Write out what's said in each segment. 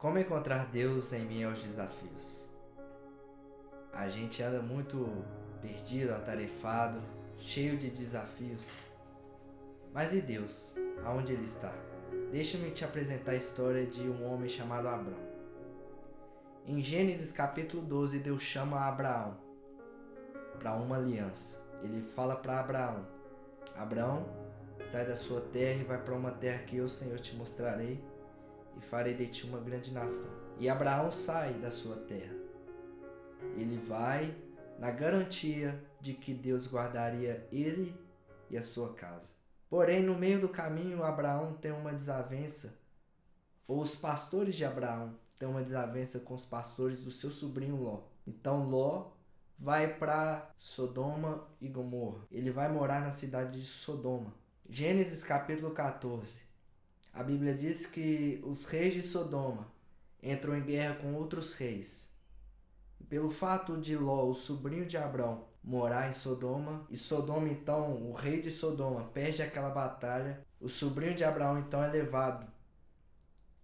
Como encontrar Deus em meio aos desafios? A gente anda muito perdido, atarefado, cheio de desafios. Mas e Deus? Aonde Ele está? Deixa-me te apresentar a história de um homem chamado Abrão. Em Gênesis capítulo 12, Deus chama Abraão para uma aliança. Ele fala para Abraão: Abraão, sai da sua terra e vai para uma terra que eu, Senhor, te mostrarei e farei de ti uma grande nação. E Abraão sai da sua terra. Ele vai na garantia de que Deus guardaria ele e a sua casa. Porém, no meio do caminho, Abraão tem uma desavença, ou os pastores de Abraão têm uma desavença com os pastores do seu sobrinho Ló. Então Ló vai para Sodoma e Gomorra. Ele vai morar na cidade de Sodoma. Gênesis capítulo 14. A Bíblia diz que os reis de Sodoma entram em guerra com outros reis. E pelo fato de Ló, o sobrinho de Abrão, morar em Sodoma, e Sodoma então, o rei de Sodoma, perde aquela batalha, o sobrinho de Abraão então é levado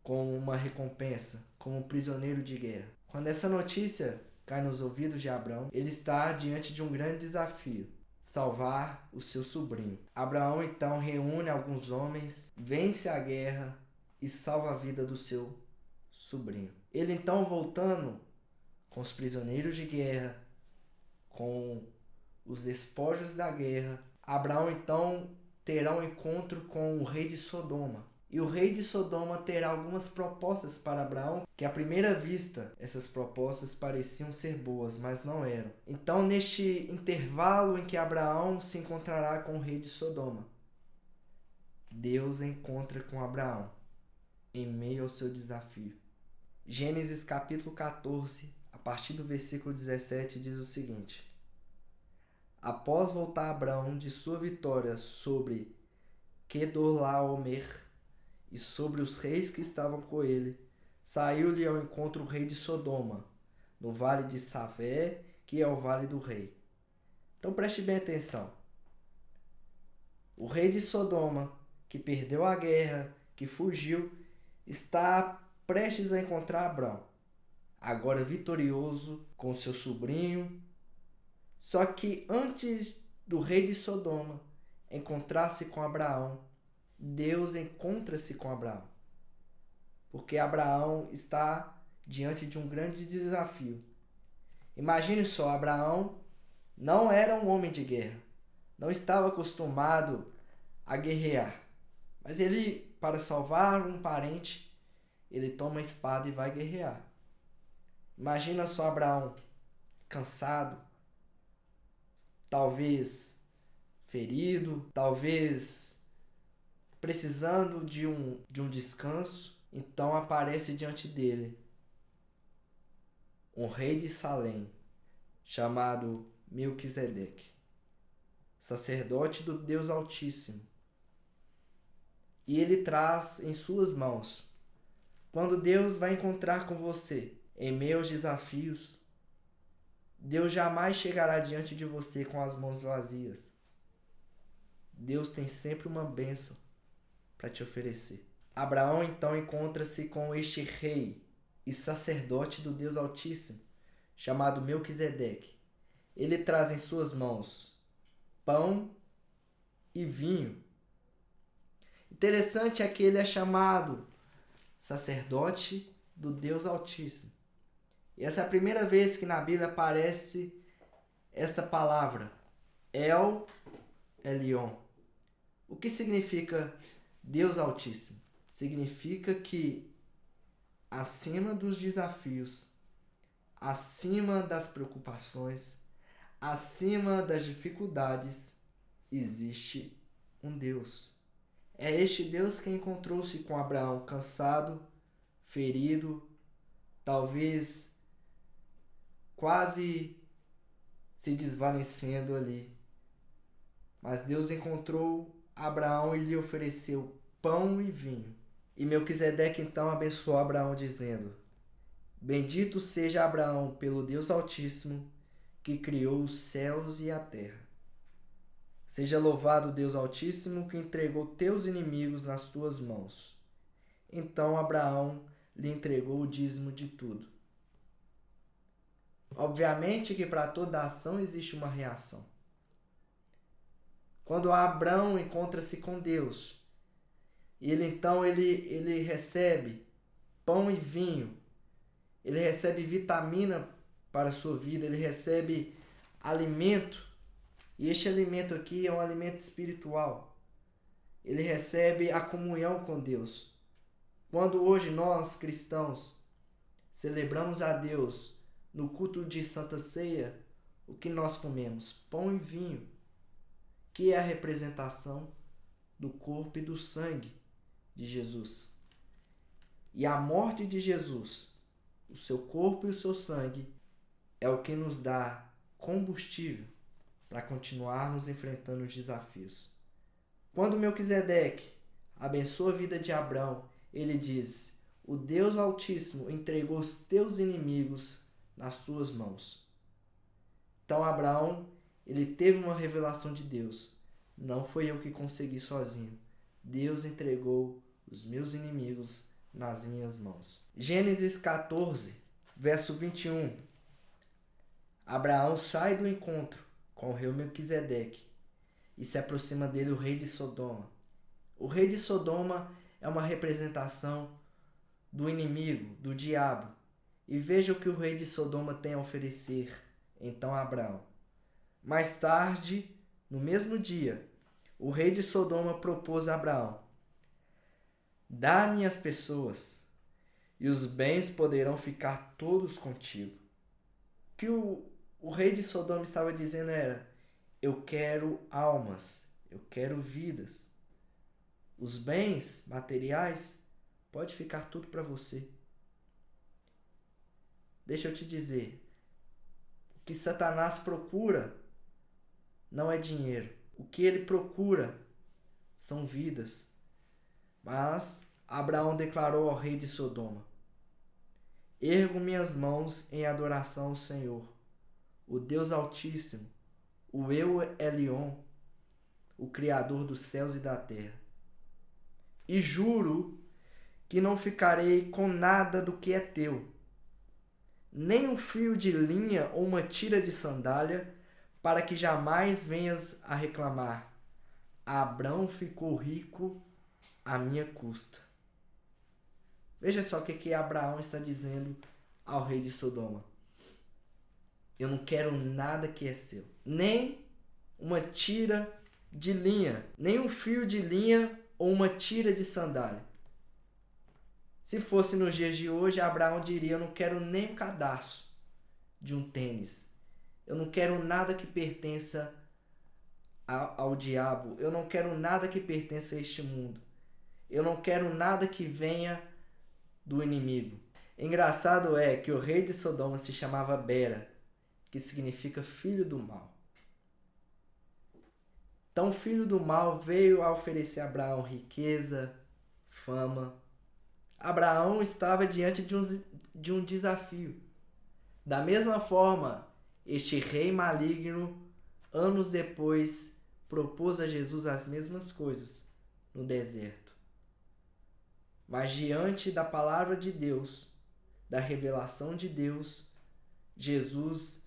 com uma recompensa, como prisioneiro de guerra. Quando essa notícia cai nos ouvidos de Abrão, ele está diante de um grande desafio: salvar o seu sobrinho. Abraão então reúne alguns homens, vence a guerra e salva a vida do seu sobrinho. Ele então, voltando com os prisioneiros de guerra, com os despojos da guerra, Abraão então terá um encontro com o rei de Sodoma. E o rei de Sodoma terá algumas propostas para Abraão, que à primeira vista essas propostas pareciam ser boas, mas não eram. Então, neste intervalo em que Abraão se encontrará com o rei de Sodoma, Deus encontra com Abraão em meio ao seu desafio. Gênesis capítulo 14, a partir do versículo 17, diz o seguinte: Após voltar Abraão de sua vitória sobre Quedorlaomer e sobre os reis que estavam com ele, saiu-lhe ao encontro o rei de Sodoma, no vale de Savé, que é o vale do rei. Então preste bem atenção. O rei de Sodoma, que perdeu a guerra, que fugiu, está prestes a encontrar Abrão, agora vitorioso com seu sobrinho. Só que antes do rei de Sodoma encontrar-se com Abraão, Deus encontra-se com Abraão, porque Abraão está diante de um grande desafio. Imagine só, Abraão não era um homem de guerra, não estava acostumado a guerrear, mas ele, para salvar um parente, ele toma a espada e vai guerrear. Imagina só Abraão cansado, talvez ferido, talvez precisando de um descanso. Então aparece diante dele um rei de Salém, chamado Melquisedeque, sacerdote do Deus Altíssimo. E ele traz em suas mãos, quando Deus vai encontrar com você em meio aos desafios, Deus jamais chegará diante de você com as mãos vazias. Deus tem sempre uma bênção para te oferecer. Abraão então encontra-se com este rei e sacerdote do Deus Altíssimo, chamado Melquisedeque. Ele traz em suas mãos pão e vinho. Interessante é que ele é chamado sacerdote do Deus Altíssimo. E essa é a primeira vez que na Bíblia aparece esta palavra, El Elyon. O que significa Deus Altíssimo? Significa que acima dos desafios, acima das preocupações, acima das dificuldades, existe um Deus. É este Deus que encontrou-se com Abraão cansado, ferido, talvez quase se desvanecendo ali. Mas Deus encontrou Abraão e lhe ofereceu pão e vinho. E Melquisedeque então abençoou Abraão dizendo: Bendito seja Abraão pelo Deus Altíssimo, que criou os céus e a terra. Seja louvado o Deus Altíssimo, que entregou teus inimigos nas tuas mãos. Então Abraão lhe entregou o dízimo de tudo. Obviamente que para toda ação existe uma reação. Quando Abraão encontra-se com Deus, ele recebe pão e vinho, ele recebe vitamina para a sua vida, ele recebe alimento, e este alimento aqui é um alimento espiritual. Ele recebe a comunhão com Deus. Quando hoje nós, cristãos, celebramos a Deus no culto de Santa Ceia, o que nós comemos? Pão e vinho, que é a representação do corpo e do sangue de Jesus. E a morte de Jesus, o seu corpo e o seu sangue, é o que nos dá combustível para continuarmos enfrentando os desafios. Quando Melquisedeque abençoa a vida de Abraão, ele diz: o Deus Altíssimo entregou os teus inimigos nas tuas mãos. Então Abraão, ele teve uma revelação de Deus. Não foi eu que consegui sozinho. Deus entregou os meus inimigos nas minhas mãos. Gênesis 14, verso 21. Abraão sai do encontro com o rei Melquisedeque e se aproxima dele o rei de Sodoma. O rei de Sodoma é uma representação do inimigo, do diabo. E veja o que o rei de Sodoma tem a oferecer então a Abraão. Mais tarde, no mesmo dia, o rei de Sodoma propôs a Abraão: dá-me as pessoas, e os bens poderão ficar todos contigo. O que o rei de Sodoma estava dizendo era: eu quero almas, eu quero vidas. Os bens materiais, pode ficar tudo para você. Deixa eu te dizer, o que Satanás procura não é dinheiro. O que ele procura são vidas. Mas Abraão declarou ao rei de Sodoma: ergo minhas mãos em adoração ao Senhor, o Deus Altíssimo, o Eu Elion, o Criador dos céus e da terra. E juro que não ficarei com nada do que é teu, nem um fio de linha ou uma tira de sandália, para que jamais venhas a reclamar: Abrão ficou rico à minha custa. Veja só o que Abraão está dizendo ao rei de Sodoma: eu não quero nada que é seu, nem uma tira de linha, nem um fio de linha ou uma tira de sandália. Se fosse nos dias de hoje, Abraão diria: eu não quero nem um cadarço de um tênis, eu não quero nada que pertença ao diabo, eu não quero nada que pertença a este mundo, eu não quero nada que venha do inimigo. Engraçado é que o rei de Sodoma se chamava Bera, que significa filho do mal. Então o filho do mal veio a oferecer a Abraão riqueza, fama. Abraão estava diante de um desafio. Da mesma forma, este rei maligno, anos depois, propôs a Jesus as mesmas coisas no deserto. Mas diante da palavra de Deus, da revelação de Deus, Jesus,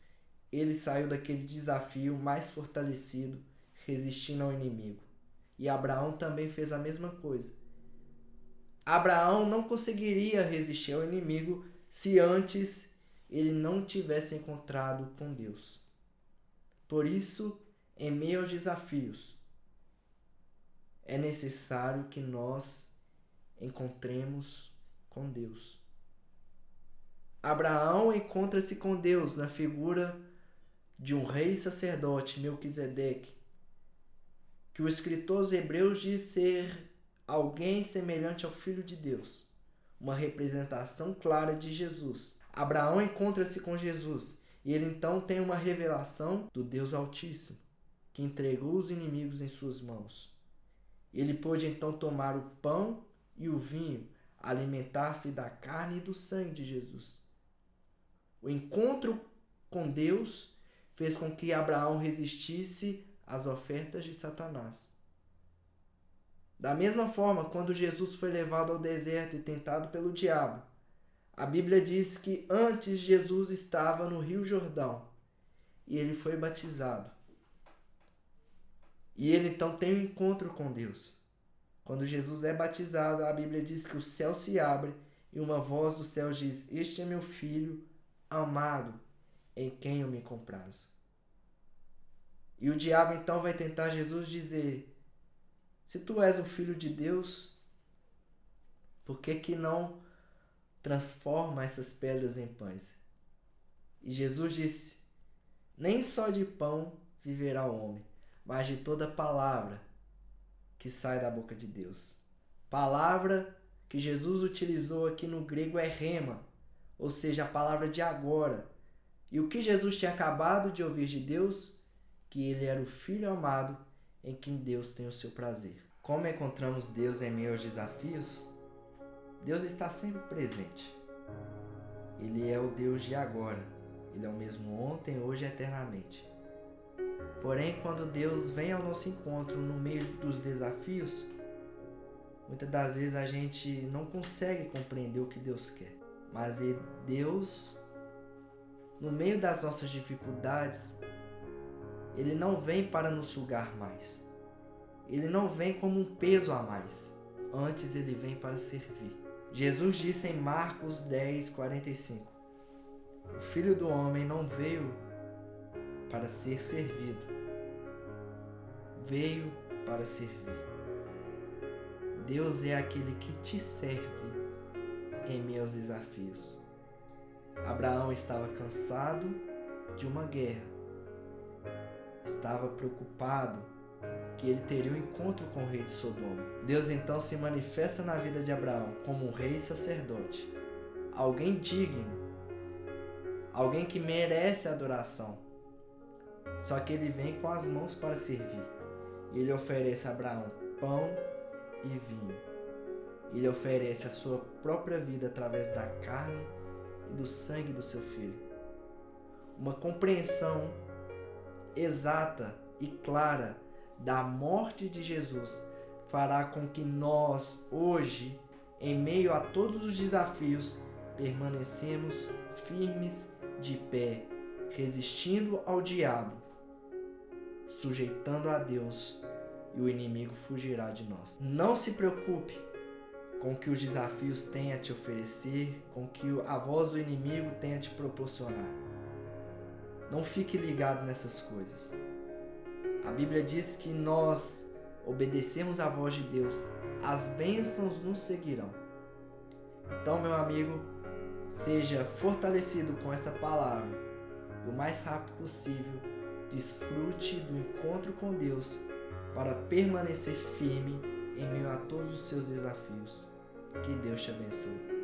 ele saiu daquele desafio mais fortalecido, resistindo ao inimigo. E Abraão também fez a mesma coisa. Abraão não conseguiria resistir ao inimigo se antes ele não tivesse encontrado com Deus. Por isso, em meio aos desafios, é necessário que nós encontremos com Deus. Abraão encontra-se com Deus na figura de um rei sacerdote, Melquisedeque, que o escritor aos Hebreus diz ser alguém semelhante ao Filho de Deus, uma representação clara de Jesus. Abraão encontra-se com Jesus e ele então tem uma revelação do Deus Altíssimo, que entregou os inimigos em suas mãos. Ele pôde então tomar o pão e o vinho, alimentar-se da carne e do sangue de Jesus. O encontro com Deus fez com que Abraão resistisse às ofertas de Satanás. Da mesma forma, quando Jesus foi levado ao deserto e tentado pelo diabo, A Bíblia diz que antes Jesus estava no Rio Jordão e ele foi batizado. E ele então tem um encontro com Deus. Quando Jesus é batizado, a Bíblia diz que o céu se abre e uma voz do céu diz: "Este é meu filho amado, em quem eu me comprazo." E o diabo então vai tentar Jesus dizer: "Se tu és o filho de Deus, por que não transforma essas pedras em pães?" E Jesus disse: "Nem só de pão viverá o homem, mas de toda palavra que sai da boca de Deus." Palavra que Jesus utilizou aqui no grego é rema, ou seja, a palavra de agora. E o que Jesus tinha acabado de ouvir de Deus? Que ele era o Filho amado em quem Deus tem o seu prazer. Como encontramos Deus em meio aos desafios? Deus está sempre presente. Ele é o Deus de agora. Ele é o mesmo ontem, hoje e eternamente. Porém, quando Deus vem ao nosso encontro no meio dos desafios, muitas das vezes a gente não consegue compreender o que Deus quer. Mas Deus, no meio das nossas dificuldades, Ele não vem para nos sugar mais. Ele não vem como um peso a mais. Antes, Ele vem para servir. Jesus disse em Marcos 10:45: "O Filho do Homem não veio para ser servido, veio para servir." Deus é aquele que te serve em meio aos desafios. Abraão estava cansado de uma guerra. Estava preocupado que ele teria um encontro com o rei de Sodoma. Deus então se manifesta na vida de Abraão como um rei sacerdote, alguém digno, alguém que merece adoração. Só que ele vem com as mãos para servir. Ele oferece a Abraão pão e vinho. Ele oferece a sua própria vida através da carne e do sangue do seu filho. Uma compreensão exata e clara da morte de Jesus fará com que nós, hoje, em meio a todos os desafios, permanecemos firmes de pé, resistindo ao diabo, sujeitando a Deus, e o inimigo fugirá de nós. Não se preocupe com o que os desafios têm a te oferecer, com o que a voz do inimigo tem a te proporcionar. Não fique ligado nessas coisas. A Bíblia diz que nós obedecemos à voz de Deus, as bênçãos nos seguirão. Então, meu amigo, seja fortalecido com essa palavra. O mais rápido possível, desfrute do encontro com Deus para permanecer firme em meio a todos os seus desafios. Que Deus te abençoe.